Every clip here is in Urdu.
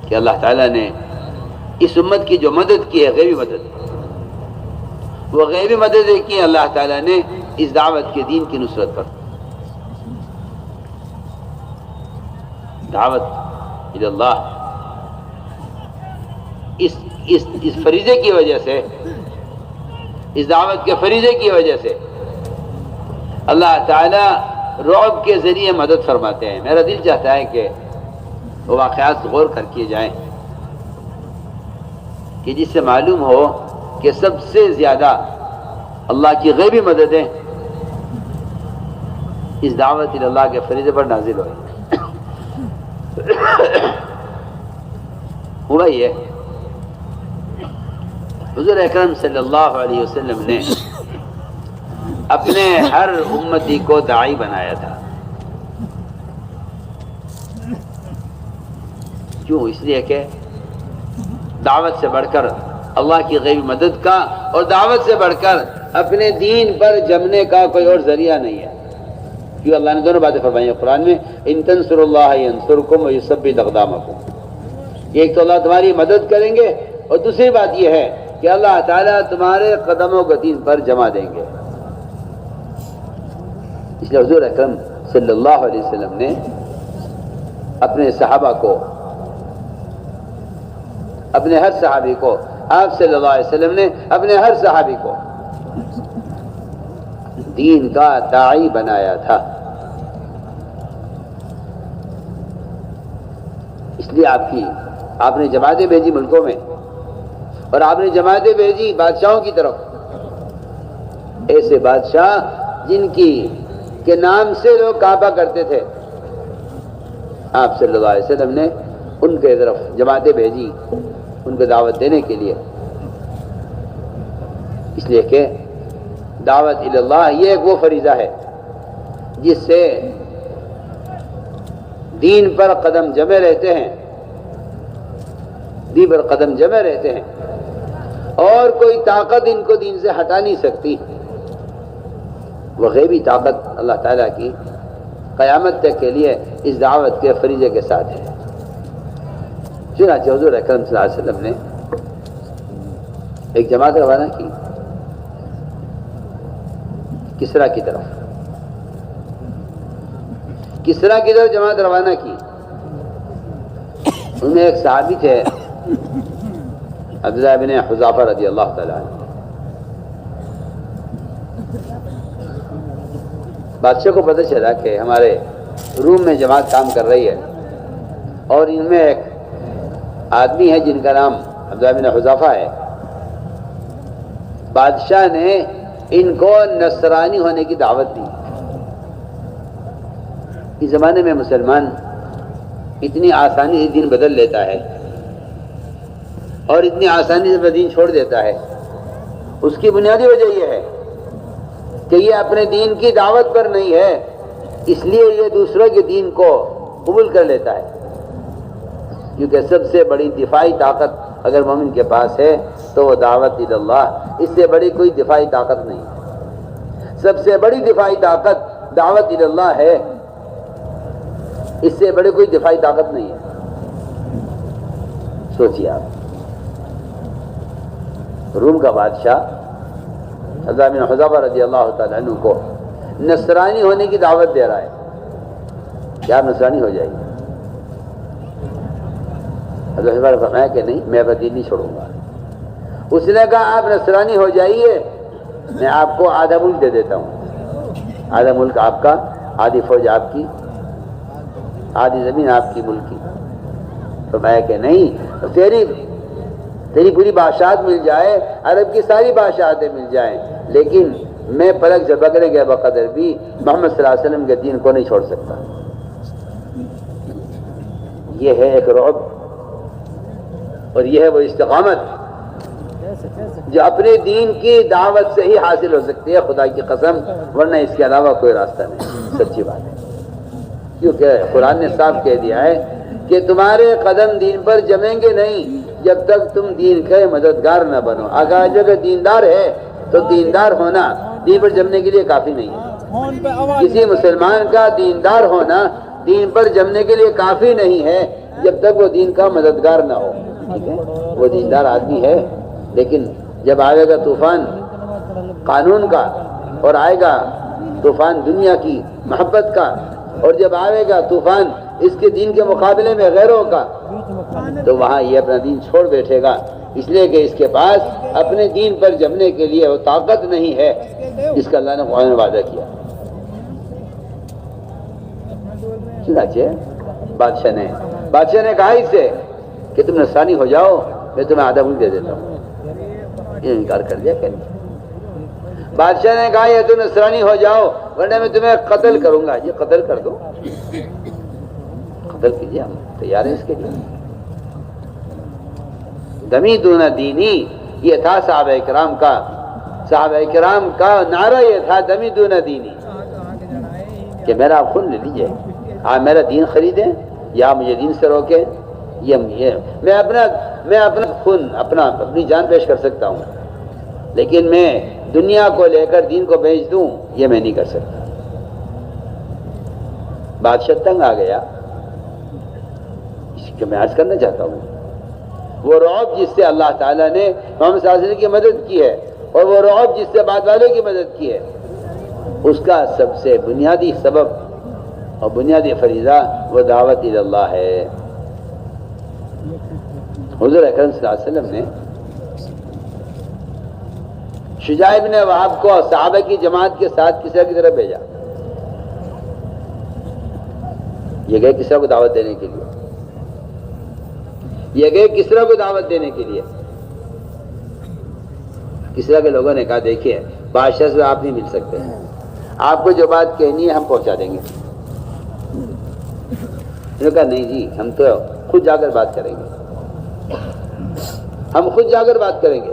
کہ اللہ تعالیٰ نے اس امت کی جو مدد کی ہے غیبی مدد، وہ غیبی مدد کی اللہ تعالیٰ نے اس دعوت کے دین کی نصرت پر، دعوت الی اللہ، اس فریضے کی وجہ سے، اس دعوت کے فریضے کی وجہ سے اللہ تعالیٰ رعب کے ذریعے مدد فرماتے ہیں۔ میرا دل چاہتا ہے کہ وہ واقعات غور کر کیے جائیں کہ جس سے معلوم ہو کہ سب سے زیادہ اللہ کی غیبی مددیں اس دعوت الی اللہ کے فریضے پر نازل ہوئی۔ ہوا یہ حضور اکرم صلی اللہ علیہ وسلم نے اپنے ہر امتی کو داعی بنایا تھا۔ کیوں؟ اس لیے کہ دعوت سے بڑھ کر اللہ کی غیبی مدد کا اور دعوت سے بڑھ کر اپنے دین پر جمنے کا کوئی اور ذریعہ نہیں ہے۔ کیوں؟ اللہ نے دونوں باتیں فرمائی ہیں قرآن میں، ان تنصروا اللہ ینصرکم ویثبت اقدامکم، ایک تو اللہ تمہاری مدد کریں گے اور دوسری بات یہ ہے کہ اللہ تعالیٰ تمہارے قدموں کو دین پر جمع دیں گے۔ اس لیے حضور اکرم صلی اللہ علیہ وسلم نے اپنے صحابہ کو، اپنے ہر صحابی کو، آپ صلی اللہ علیہ وسلم نے اپنے ہر صحابی کو دین کا داعی بنایا تھا۔ اس لیے آپ نے جماعتیں بھیجی ملکوں میں، اور آپ نے جماعتیں بھیجی بادشاہوں کی طرف، ایسے بادشاہ جن کے نام سے لوگ کعبہ کرتے تھے، آپ صلی اللہ علیہ وسلم نے ان کے طرف جماعتیں بھیجی ان کو دعوت دینے کے لیے۔ اس لیے کہ دعوت الی اللہ یہ ایک وہ فریضہ ہے جس سے دین پر قدم جمے رہتے ہیں، دین پر قدم جمے رہتے ہیں، اور کوئی طاقت ان کو دین سے ہٹا نہیں سکتی۔ وہ غیبی طاقت اللہ تعالیٰ کی قیامت تک کے لیے اس دعوت کے فریضے کے ساتھ ہے۔ چنانچہ حضور اکرم صلی اللہ علیہ وسلم نے ایک جماعت روانہ کی کسرا کی طرف جماعت روانہ کی۔ ان میں ایک صحابی تھے عبداللہ بن حذافہ رضی اللہ تعالیٰ عنہ۔ بادشاہ کو پتہ چلا کہ ہمارے روم میں جماعت کام کر رہی ہے، اور ان میں ایک آدمی ہے جن کا نام عبداللہ بن حذافہ ہے۔ بادشاہ نے ان کو نصرانی ہونے کی دعوت دی۔ اس زمانے میں مسلمان اتنی آسانی سے دین بدل لیتا ہے اور اتنی آسانی سے دین چھوڑ دیتا ہے، اس کی بنیادی وجہ یہ ہے کہ یہ اپنے دین کی دعوت پر نہیں ہے، اس لیے یہ دوسروں کے دین کو قبول کر لیتا ہے۔ کیونکہ سب سے بڑی دفاعی طاقت اگر مومن کے پاس ہے تو وہ دعوت الی اللہ، اس سے بڑی کوئی دفاعی طاقت نہیں ہے۔ سب سے بڑی دفاعی طاقت دعوت الی اللہ ہے، اس سے بڑی کوئی دفاعی طاقت نہیں ہے۔ سوچیے آپ، روم کا بادشاہ عبداللہ بن حذافہ رضی اللہ تعالیٰ عنہ کو نصرانی ہونے کی دعوت دے رہا ہے، کیا آپ نصرانی ہو جائیے؟ حضرت نے فرمایا کہ نہیں، میں اپنا دین نہیں چھوڑوں گا۔ اس نے کہا آپ نصرانی ہو جائیے، میں آپ کو آدھا ملک دے دیتا ہوں، آدھا ملک آپ کا، آدھی فوج آپ کی، آدھی زمین آپ کی ملک کی۔ فرمایا کہ نہیں، تیری پوری بادشاہت مل جائے، عرب کی ساری بادشاہتیں مل جائیں، لیکن میں پلک جھپکنے کے بقدر بھی محمد صلی اللہ علیہ وسلم کے دین کو نہیں چھوڑ سکتا۔ یہ ہے ایک رعب، اور یہ ہے وہ استقامت جو اپنے دین کی دعوت سے ہی حاصل ہو سکتی ہے، خدا کی قسم، ورنہ اس کے علاوہ کوئی راستہ نہیں۔ سچی بات ہے، کیونکہ قرآن نے صاف کہہ دیا ہے کہ تمہارے قدم دین پر جمیں گے نہیں جب تک تم دین کے مددگار نہ بنو۔ اگر جگہ دیندار ہے تو دیندار ہونا دین پر جمنے کے لیے کافی نہیں ہے۔ کسی مسلمان کا دیندار ہونا دین پر جمنے کے لیے کافی نہیں ہے، جب تک وہ دین کا مددگار نہ ہو. ٹھیک ہے، وہ دیندار آدمی ہے، لیکن جب آئے گا طوفان قانون کا، اور آئے گا طوفان دنیا کی محبت کا، اور جب آئے گا طوفان اس کے دین کے مقابلے میں غیروں کا، تو وہاں یہ اپنا دین چھوڑ بیٹھے گا، اس لیے کہ اس کے پاس اپنے دین پر جمنے کے لیے وہ طاقت نہیں ہے جس کا اللہ نے قرآن میں وعدہ کیا. چنانچہ بادشاہ نے کہا اس سے کہ تم نصرانی ہو جاؤ، میں تمہیں آدھا ملک دے دیتا ہوں. یہ انکار کر دیا کہ نہیں. بادشاہ نے کہا یہ تم نصرانی ہو جاؤ ورنہ میں تمہیں قتل کروں گا. یہ قتل کر دو، قتل کیجیے، ہم تیار ہیں اس کے لیے. دمی دون دینی، یہ تھا صحابہ کرام کا نعرہ، یہ تھا دمی دون دینی، کہ میرا آپ خون لے لیجئے، آپ میرا دین خریدیں یا مجھے دین سے روکیں. میں اپنا خون، اپنی جان پیش کر سکتا ہوں، لیکن میں دنیا کو لے کر دین کو بیچ دوں، یہ میں نہیں کر سکتا. بادشاہ تنگ آ گیا. اس کو میں عرض کرنا چاہتا ہوں، وہ رعب جس سے اللہ تعالیٰ نے محمد صلی اللہ علیہ وسلم کی مدد کی ہے، اور وہ رعب جس سے بعد والوں کی مدد کی ہے، اس کا سب سے بنیادی سبب اور بنیادی فریضہ وہ دعوت اللہ ہے. حضور اکرم صلی اللہ علیہ وسلم نے شجاع ابن وہب کو صحابہ کی جماعت کے ساتھ کسرا کی طرف بھیجا. یہ گئے کسرا کو دعوت دینے کے لیے، کسرا کے لوگوں نے کہا دیکھیے بادشاہ سے آپ نہیں مل سکتے، آپ کو جو بات کہنی ہے ہم پہنچا دیں گے. انہوں نے کہا نہیں جی، ہم تو خود جا کر بات کریں گے،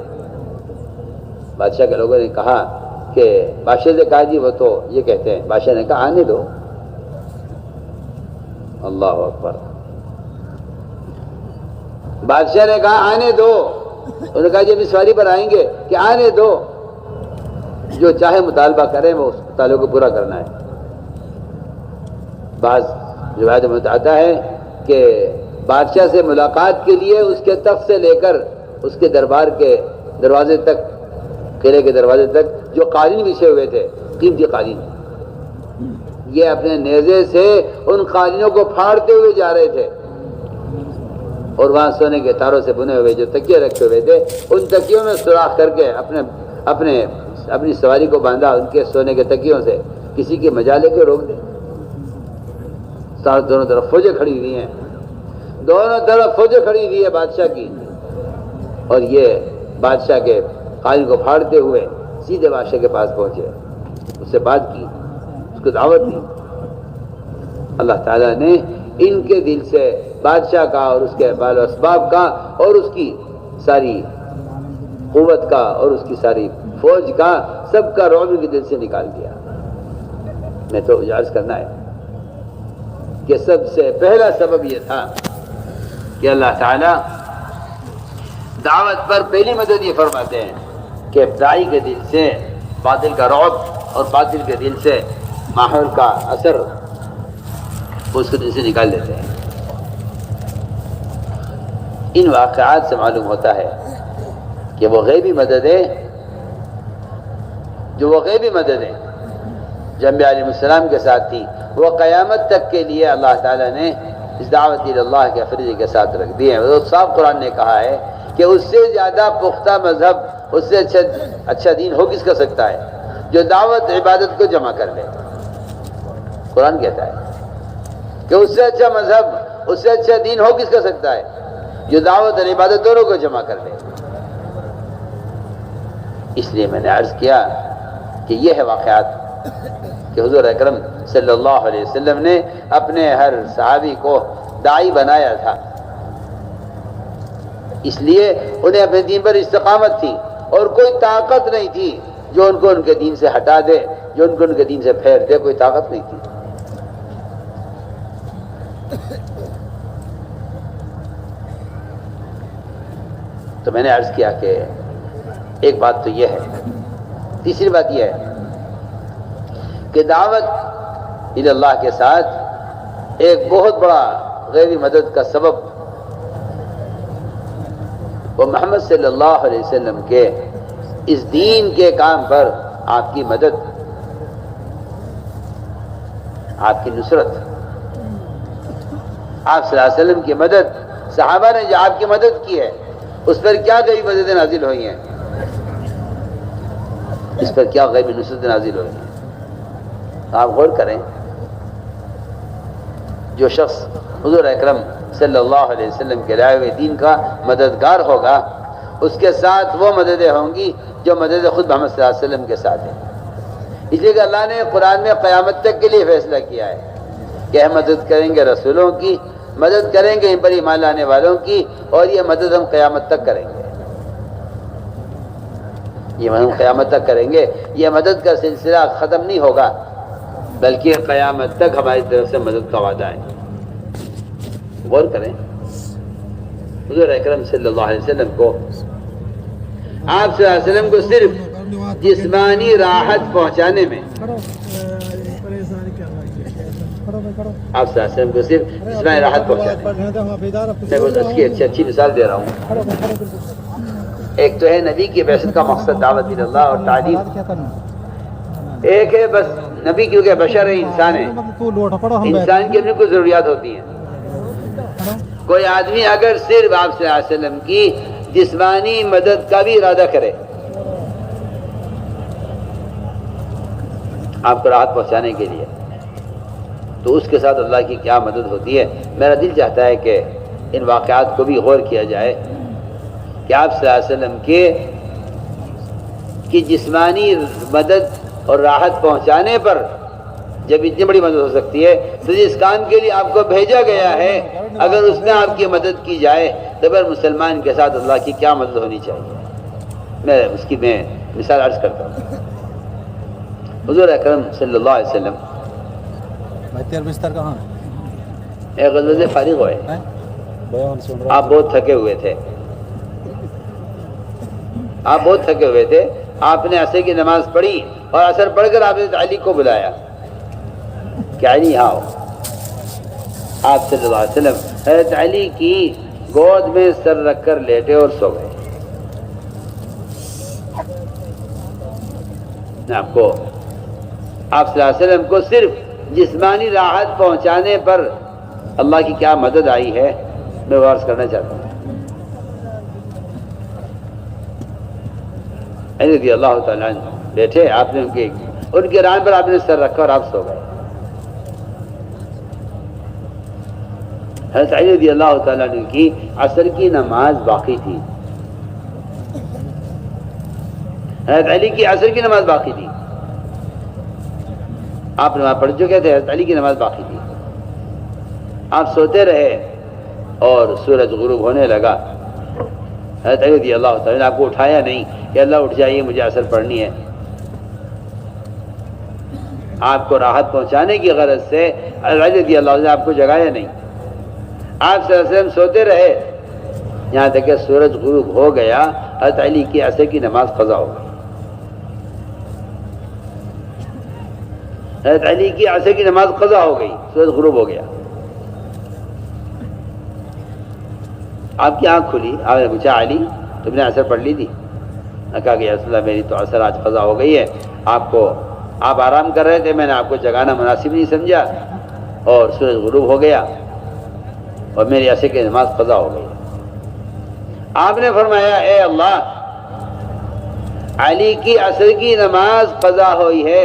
بادشاہ کے لوگوں نے کہا کہ بادشاہ سے کہا جی وہ تو یہ کہتے ہیں. بادشاہ نے کہا آنے دو. اللہ اکبر. بادشاہ نے کہا آنے دو. انہوں نے کہا جب اس سواری پر آئیں گے کہ آنے دو، جو چاہے مطالبہ کریں وہ اس مطالبے کو پورا کرنا ہے. بعض روایت میں آتا ہے کہ بادشاہ سے ملاقات کے لیے اس کے تخت سے لے کر اس کے دربار کے دروازے تک، قلعے کے دروازے تک جو قالین بچھے ہوئے تھے، قیمتی قالین، یہ اپنے نیزے سے ان قالینوں کو پھاڑتے ہوئے جا رہے تھے، اور وہاں سونے کے تاروں سے بنے ہوئے جو تکیے رکھے ہوئے تھے، ان تکیوں میں سوراخ کر کے اپنی سواری کو باندھا ان کے سونے کے تکیوں سے. کسی کی مجال لے کے روک دے. دونوں طرف فوجیں کھڑی ہوئی ہیں، بادشاہ کی، اور یہ بادشاہ کے قالین کو پھاڑتے ہوئے سیدھے بادشاہ کے پاس پہنچے، اس سے بات کی، اس کو دعوت دی. اللہ تعالیٰ نے ان کے دل سے بادشاہ کا اور اس کے بال و اسباب کا اور اس کی ساری قوت کا اور اس کی ساری فوج کا سب کا رعب کے دل سے نکال دیا. میں تو عرض کرنا ہے کہ سب سے پہلا سبب یہ تھا کہ اللہ تعالیٰ دعوت پر پہلی مدد یہ فرماتے ہیں کہ داعی کے دل سے باطل کا رعب اور باطل کے دل سے ماحول کا اثر اس کے دل سے نکال دیتے ہیں. ان واقعات سے معلوم ہوتا ہے کہ وہ غیبی مددیں جو انبیاء علیہ السلام کے ساتھ تھی، وہ قیامت تک کے لیے اللہ تعالیٰ نے اس دعوت اللہ کے فریضے کے ساتھ رکھ دیے ہیں. وہ صاف قرآن نے کہا ہے کہ اس سے زیادہ پختہ مذہب، اس سے اچھا دین ہو کس کر سکتا ہے جو دعوت عبادت کو جمع کر لے. قرآن کہتا ہے کہ اس سے اچھا مذہب، اس سے اچھا دین ہو کس کر سکتا ہے جو دعوت اور عبادت دونوں کو جمع کر لے. اس لیے میں نے عرض کیا کہ یہ ہے واقعات کہ حضور اکرم صلی اللہ علیہ وسلم نے اپنے ہر صحابی کو داعی بنایا تھا، اس لیے انہیں اپنے دین پر استقامت تھی اور کوئی طاقت نہیں تھی جو ان کو ان کے دین سے ہٹا دے، جو ان کو ان کے دین سے پھیر دے. کوئی طاقت نہیں تھی. تو میں نے عرض کیا کہ ایک بات تو یہ ہے. تیسری بات یہ ہے کہ دعوت اللہ کے ساتھ ایک بہت بڑا غیبی مدد کا سبب وہ محمد صلی اللہ علیہ وسلم کے اس دین کے کام پر آپ کی مدد، آپ کی نصرت، آپ صلی اللہ علیہ وسلم کی مدد، صحابہ نے جو آپ کی مدد کی ہے اس پر کیا غیبی مدد نازل ہوئی ہیں، اس پر کیا غیبی نصرت نازل ہوئی ہیں۔ آپ غور کریں، جو شخص حضور اکرم صلی اللہ علیہ وسلم کے لائے ہوئے دین کا مددگار ہوگا، اس کے ساتھ وہ مددیں ہوں گی جو مدد خود محمد صلی اللہ علیہ وسلم کے ساتھ ہے۔ اس لیے کہ اللہ نے قرآن میں قیامت تک کے لیے فیصلہ کیا ہے کہ ہم مدد کریں گے رسولوں کی، مدد کریں گے ان پر ایمان لانے والوں کی، اور یہ مدد ہم قیامت تک کریں گے، یہ ہم قیامت تک کریں گے۔ یہ مدد کا سلسلہ ختم نہیں ہوگا، بلکہ قیامت تک ہماری طرف سے مدد کا وعدہ ہے۔ غور کریں، حضور اکرم صلی اللہ علیہ وسلم کو، آپ صلی اللہ علیہ وسلم کو صرف جسمانی راحت پہنچانے میں، آپ صلی اللہ علیہ وسلم کو صرف جسمانی راحت پہنچانے میں، اس کی اچھی مثال دے رہا ہوں۔ ایک تو ہے نبی کی بعثت کا مقصد دعوت اللہ اور تعلیم، ایک ہے بس نبی کیونکہ بشر ہے، انسان ہے، انسان کی اپنی کوئی ضروریات ہوتی ہیں۔ کوئی آدمی اگر صرف آپ صلی اللہ علیہ وسلم کی جسمانی مدد کا بھی ارادہ کرے، آپ کو راحت پہنچانے کے لیے، تو اس کے ساتھ اللہ کی کیا مدد ہوتی ہے۔ میرا دل چاہتا ہے کہ ان واقعات کو بھی غور کیا جائے کہ آپ صلی اللہ علیہ وسلم کی جسمانی مدد اور راحت پہنچانے پر جب اتنی بڑی مدد ہو سکتی ہے، تو جس کام کے لیے آپ کو بھیجا گیا ہے اگر اس میں آپ کی مدد کی جائے تو پھر مسلمان کے ساتھ اللہ کی کیا مدد ہونی چاہیے۔ میں اس کی مثال عرض کرتا ہوں۔ حضور اکرم صلی اللہ علیہ وسلم ایک غزوے سے فارغ ہوئے، آپ بہت تھکے ہوئے تھے، آپ نے عصر کی نماز پڑھی اور عصر پڑھ کر آپ نے علی کو بلایا کہ علی یہاں آؤ۔ آپ صلی اللہ علیہ وسلم حضرت علی کی گود میں سر رکھ کر لیٹے اور سو گئے۔ آپ صلی اللہ علیہ وسلم کو صرف جسمانی راحت پہنچانے پر اللہ کی کیا مدد آئی ہے، میں عرض کرنا چاہتا ہوں۔ علی رضی اللہ تعالیٰ عنہ بیٹھے، آپ نے ان کے ران پر آپ نے سر رکھا اور آپ سو گئے۔ حضرت علی رضی اللہ تعالیٰ عنہ کی عصر کی نماز باقی تھی، حضرت علی کی عصر کی نماز باقی تھی، آپ نماز پڑھ چکے تھے، حضرت علی کی نماز باقی تھی۔ آپ سوتے رہے اور سورج غروب ہونے لگا۔ حضرت علی رضی اللہ تعالیٰ نے آپ کو اٹھایا نہیں کہ اللہ اٹھ جائیے مجھے عصر پڑھنی ہے۔ آپ کو راحت پہنچانے کی غرض سے حضرت علی رضی اللہ نے آپ کو جگایا نہیں۔ آپ صلی اللہ علیہ وسلم سوتے رہے یہاں تک کہ سورج غروب ہو گیا، حضرت علی کی عصر کی نماز قضا ہو گئی۔ حضرت علی کی عصر کی نماز قضا ہو گئی، سورج غروب ہو گیا۔ آپ کی آنکھ کھلی، آپ نے پوچھا علی تم نے عصر پڑھ لی تھی؟ کہا کہ یا رسول اللہ میری تو عصر آج قضا ہو گئی ہے، آپ آرام کر رہے تھے، میں نے آپ کو جگانا مناسب نہیں سمجھا اور سورج غروب ہو گیا اور میری عصر کی نماز قضا ہو گئی۔ آپ نے فرمایا اے اللہ، علی کی عصر کی نماز قضا ہوئی ہے،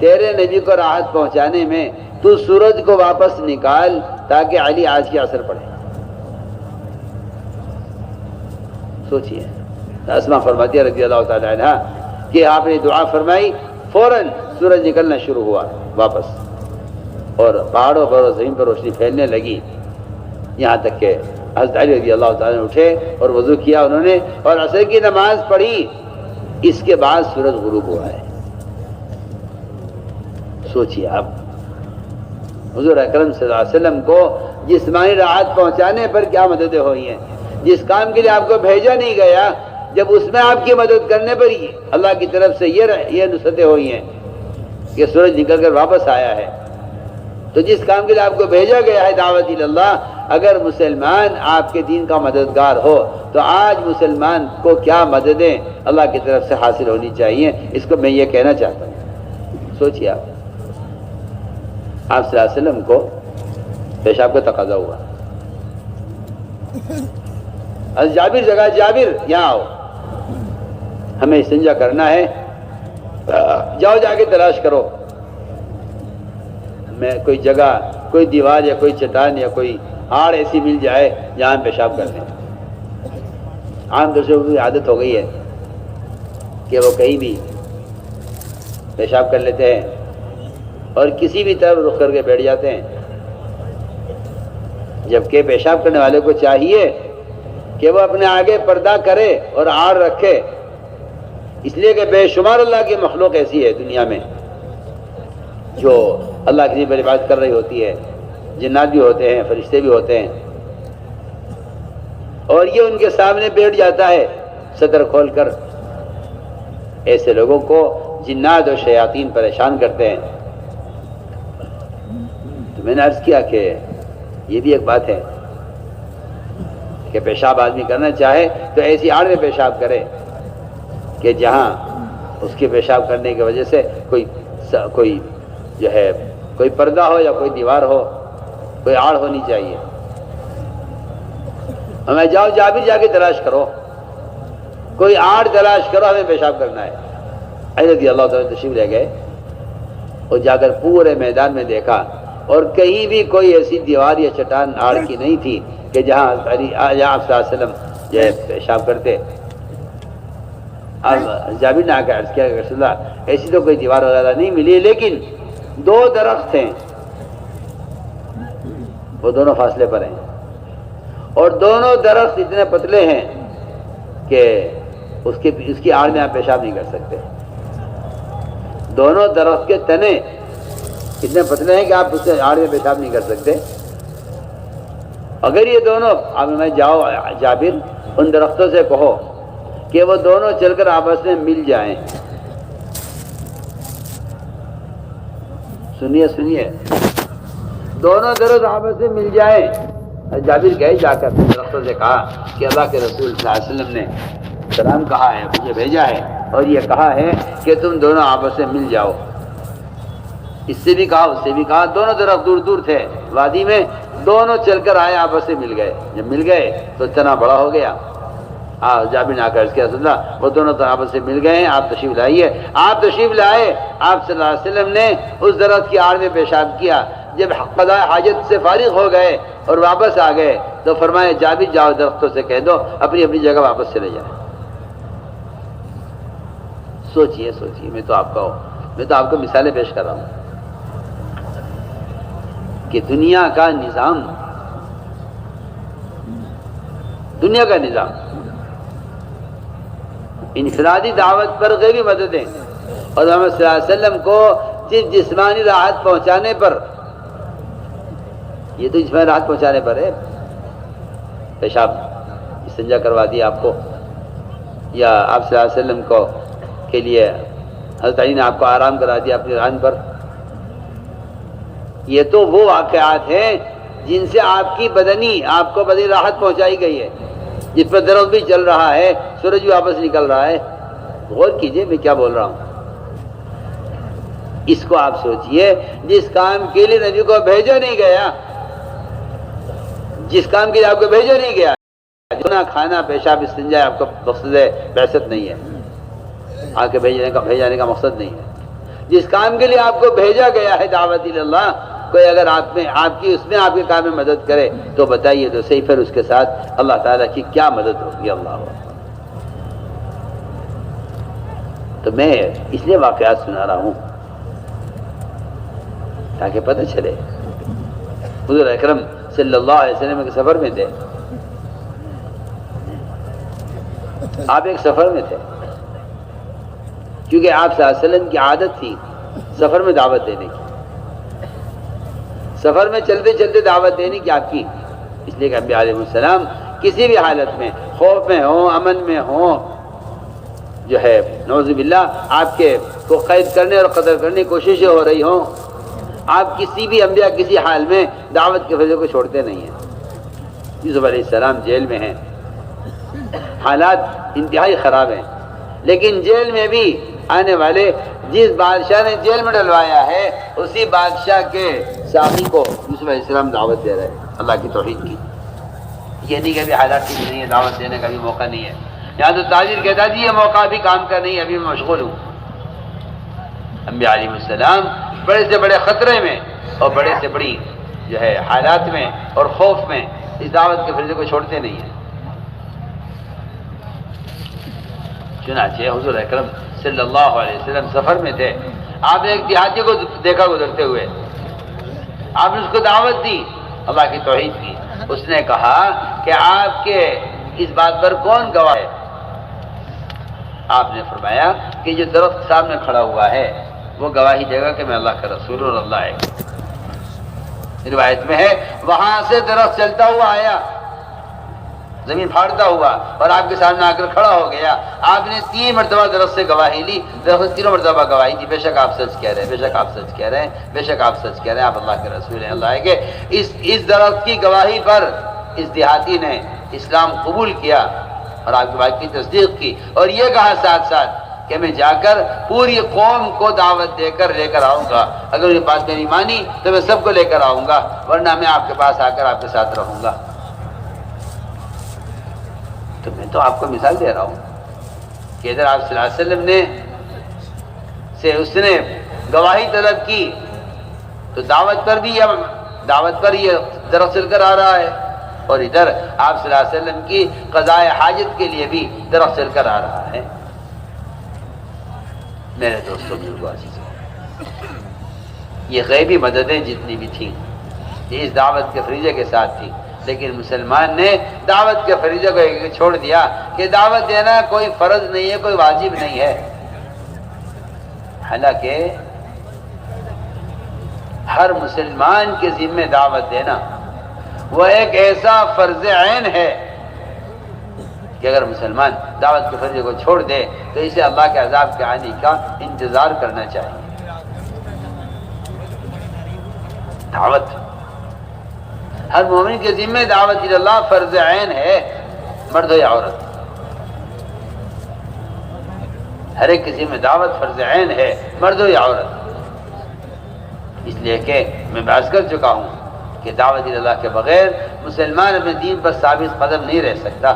تیرے نبی کو راحت پہنچانے میں تو سورج کو واپس نکال تاکہ علی آج کی عصر پڑھے۔ سوچئے، اسما فرماتی ہے رضی اللہ تعالی عنہ کہ آپ نے دعا فرمائی، فوراً سورج نکلنا شروع ہوا واپس اور پہاڑوں پر اور زمین پر روشنی پھیلنے لگی، یہاں تک کہ حضرت علی رضی اللہ تعالیٰ نے اٹھے اور وضو کیا انہوں نے اور عصر کی نماز پڑھی۔ اس کے بعد سورج غروب ہوا ہے۔ سوچئے اب حضور اکرم صلی اللہ علیہ وسلم کو جسمانی راحت پہنچانے پر کیا مددیں ہوئی ہیں۔ جس کام کے لیے آپ کو بھیجا نہیں گیا، جب اس میں آپ کی مدد کرنے پر ہی اللہ کی طرف سے یہ نصرتیں ہوئی ہیں کہ سورج نکل کر واپس آیا ہے، تو جس کام کے لیے آپ کو بھیجا گیا ہے دعوت اللہ، اگر مسلمان آپ کے دین کا مددگار ہو تو آج مسلمان کو کیا مددیں اللہ کی طرف سے حاصل ہونی چاہیے، اس کو میں یہ کہنا چاہتا ہوں۔ سوچیے آپ صلی اللہ علیہ وسلم کو پیشاب کا تقاضا ہوا، جابر جگہ جابر یہاں آؤ، ہمیں استنجا کرنا ہے، جاؤ جا کے تلاش کرو، میں کوئی جگہ، کوئی دیوار یا کوئی چٹان یا کوئی آڑ ایسی مل جائے جہاں پیشاب کر لیں۔ عام طور سے کی عادت ہو گئی ہے کہ وہ کہیں بھی پیشاب کر لیتے ہیں اور کسی بھی طرف رخ کر کے بیٹھ جاتے ہیں، جبکہ پیشاب کرنے والے کو چاہیے کہ وہ اپنے آگے پردہ کرے اور آڑ رکھے، اس لیے کہ بے شمار اللہ کی مخلوق ایسی ہے دنیا میں جو اللہ کی بڑی عبادت کر رہی ہوتی ہے، جنات بھی ہوتے ہیں، فرشتے بھی ہوتے ہیں، اور یہ ان کے سامنے بیٹھ جاتا ہے صدر کھول کر۔ ایسے لوگوں کو جنات اور شیاطین پریشان کرتے ہیں۔ تو میں نے عرض کیا کہ یہ بھی ایک بات ہے کہ پیشاب آدمی کرنا چاہے تو ایسی آڑ میں پیشاب کرے کہ جہاں اس کے پیشاب کرنے کی وجہ سے کوئی جو ہے کوئی پردہ ہو یا کوئی دیوار ہو، کوئی آڑ ہونی چاہیے۔ ہمیں جاؤ جابر جا کے تلاش کرو، کوئی آڑ تلاش کرو، ہمیں پیشاب کرنا ہے۔ علی رضی اللہ تعالیٰ تشریف لے گئے اور جا کر پورے میدان میں دیکھا اور کہیں بھی کوئی ایسی دیوار یا چٹان آڑ کی نہیں تھی کہ جہاں آپ صلی اللہ علیہ وسلم جو ہے پیشاب کرتے۔ اب جابر نے آ کے عرض کیا کہ رسول اللہ ایسی تو کوئی دیوار وغیرہ نہیں ملی، لیکن دو درخت ہیں، وہ دونوں فاصلے پر ہیں، اور دونوں درخت اتنے پتلے ہیں کہ اس کی آڑ میں آپ پیشاب نہیں کر سکتے۔ دونوں درخت کے تنے اتنے پتلے ہیں کہ آپ اس کے آڑ میں پیشاب نہیں کر سکتے۔ اگر یہ دونوں اب میں جاؤ جابر ان درختوں سے کہو کہ وہ دونوں چل کر آپس میں مل جائیں، سنیے دونوں درخت آپس میں مل جائیں۔ جابر گئے، جا کر درختوں سے کہا کہ اللہ کے رسول صلی اللہ علیہ وسلم نے سلام کہا ہے، مجھے بھیجا ہے اور یہ کہا ہے کہ تم دونوں آپس میں مل جاؤ۔ اس سے بھی کہا، اس سے بھی کہا، دونوں درخت دور دور تھے وادی میں، دونوں چل کر آئے، آپس میں مل گئے۔ جب مل گئے تو تنا بڑا ہو گیا۔ جابر نے آ کر عرض کیا رسول اللہ وہ دونوں تو آپس سے مل گئے ہیں، آپ تشریف لائیے۔ آپ تشریف لائے، آپ صلی اللہ علیہ وسلم نے اس درخت کی آڑ میں پیشاب کیا۔ جب قضاء حاجت سے فارغ ہو گئے اور واپس آ گئے تو فرمایا جابر جاؤ درختوں سے کہہ دو اپنی اپنی جگہ واپس چلے جائیں۔ سوچئے میں تو آپ کو مثالیں پیش کر رہا ہوں کہ دنیا کا نظام انفرادی دعوت پر غیبی مددیں اور محمد صلی اللہ علیہ وسلم کو صرف جسمانی راحت پہنچانے پر، یہ تو جسمانی راحت پہنچانے پر ہے، پیشاب استنجا کروا دیا آپ کو، یا آپ صلی اللہ علیہ وسلم کو کے لیے حضرت علی نے آپ کو آرام کرا دیا اپنی ران پر۔ یہ تو وہ واقعات ہیں جن سے آپ کو بدنی راحت پہنچائی گئی ہے، جس پر درخت بھی چل رہا ہے، سورج بھی واپس نکل رہا ہے۔ غور کیجئے میں کیا بول رہا ہوں۔ اس کو آپ سوچئے، جس کام کے لیے نبی کو بھیجا نہیں گیا، جس کام کے لیے آپ کو بھیجا نہیں گیا، کھانا پیشاب استنجا آپ کو مقصد بعثت نہیں ہے، آپ کے بھیجانے کا مقصد نہیں ہے۔ جس کام کے لیے آپ کو بھیجا گیا ہے دعوت اللہ، کوئی اگر آپ کے کام میں مدد کرے تو بتائیے تو صحیح، پھر اس کے ساتھ اللہ تعالیٰ کی کیا مدد ہوگی۔ اللہ تو میں اس لیے واقعات سنا رہا ہوں تاکہ پتہ چلے۔ حضور اکرم صلی اللہ علیہ وسلم کے سفر میں تھے، آپ ایک سفر میں تھے، کیونکہ آپ صلی اللہ علیہ وسلم کی عادت تھی سفر میں دعوت دینے کی، سفر میں چلتے چلتے دعوت دینے کی آپ کی، اس لیے کہ انبیاء علیہ السلام کسی بھی حالت میں، خوف میں ہوں، امن میں ہوں، جو ہے نعوذ باللہ آپ کے کو قید کرنے اور قتل کرنے کی کوششیں ہو رہی ہوں، آپ کسی بھی انبیاء کسی حال میں دعوت کے فضل کو چھوڑتے نہیں ہیں۔ یوسف علیہ السلام جیل میں ہیں، حالات انتہائی خراب ہیں، لیکن جیل میں بھی آنے والے جس بادشاہ نے جیل میں ڈلوایا ہے اسی بادشاہ کے ساقی کو یوسف علیہ السلام دعوت دے رہے ہیں اللہ کی توحید کی۔ یہ نہیں کہ ابھی حالات ٹھیک نہیں ہے، دعوت دینے کا بھی موقع نہیں ہے۔ یہاں تو تاجر کہتا جی یہ موقع ابھی کام کا نہیں ہے، ابھی میں مشغول ہوں۔ انبیاء علیہ السلام بڑے سے بڑے خطرے میں اور بڑے سے بڑی جو ہے حالات میں اور خوف میں اس دعوت کے فریضے کو چھوڑتے نہیں ہیں۔ چنانچہ حضور اکرم صلی اللہ علیہ وسلم سفر میں تھے، آپ نے ایک دیہاتی کو دیکھا گزرتے ہوئے، آپ نے اس کو دعوت دی اللہ کی توحید کی۔ اس نے کہا کہ آپ کے اس بات پر کون گواہ ہے؟ آپ نے فرمایا کہ جو درخت سامنے کھڑا ہوا ہے وہ گواہی دے گا کہ میں اللہ کا رسول اور اللہ ہے۔ روایت میں ہے وہاں سے درخت چلتا ہوا آیا، زمین پھاڑتا ہوا اور آپ کے سامنے آ کر کھڑا ہو گیا۔ آپ نے 3 مرتبہ درخت سے گواہی لی، درخت 3 مرتبہ گواہی دی، بے شک آپ سچ کہہ رہے ہیں، بے شک آپ سچ کہہ رہے ہیں، بے شک آپ سچ کہہ رہے ہیں، آپ اللہ کے رسول ہیں، اللہ ہے کہ اس درخت کی گواہی پر اس دیہاتی نے اسلام قبول کیا اور آپ کی بات کی تصدیق کی، اور یہ کہا ساتھ ساتھ کہ میں جا کر پوری قوم کو دعوت دے کر لے کر آؤں گا، اگر یہ بات میری مانی تو میں سب کو لے کر آؤں گا، ورنہ میں آپ کے پاس آ کر آپ کے ساتھ رہوں گا۔ تو میں تو آپ کو مثال دے رہا ہوں کہ ادھر آپ صلی اللہ علیہ وسلم اس نے گواہی طلب کی تو دعوت پر یہ درخت چل کر آ رہا ہے، اور ادھر آپ صلی اللہ علیہ وسلم کی قضاء حاجت کے لیے بھی درخت چل کر آ رہا ہے۔ میرے دوستوں بزرگوں عزیزوں، یہ غیبی مددیں جتنی بھی تھیں یہ اس دعوت کے فریضے کے ساتھ تھی، لیکن مسلمان نے دعوت کے فریضے کو چھوڑ دیا کہ دعوت دینا کوئی فرض نہیں ہے، کوئی واجب نہیں ہے۔ حالانکہ ہر مسلمان کے ذمہ دعوت دینا وہ ایک ایسا فرض عین ہے کہ اگر مسلمان دعوت کے فریضے کو چھوڑ دے تو اسے اللہ کے عذاب کے آنے کا انتظار کرنا چاہیے۔ دعوت ہر مومن کے ذمہ دعوت اللہ فرض عین ہے، مرد ہو یا عورت، ہر ایک کے ذمہ دعوت فرض عین ہے، مرد ہو یا عورت۔ اس لیے کہ میں بحث کر چکا ہوں کہ دعوت اللہ کے بغیر مسلمان اپنے دین پر ثابت قدم نہیں رہ سکتا،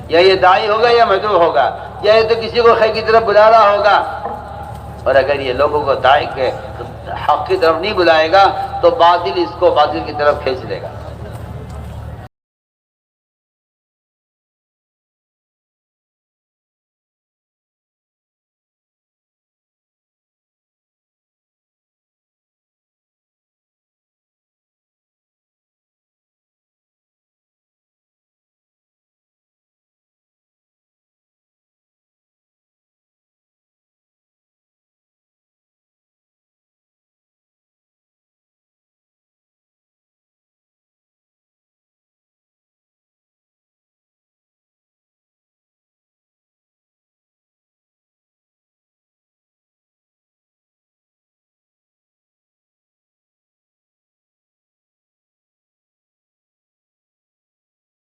یا یہ داعی ہوگا یا مدعو ہوگا، یا یہ تو کسی کو خیر کی طرف بلا رہا ہوگا، اور اگر یہ لوگوں کو داعی کے حق کی طرف نہیں بلائے گا تو باطل اس کو باطل کی طرف کھینچ لے گا۔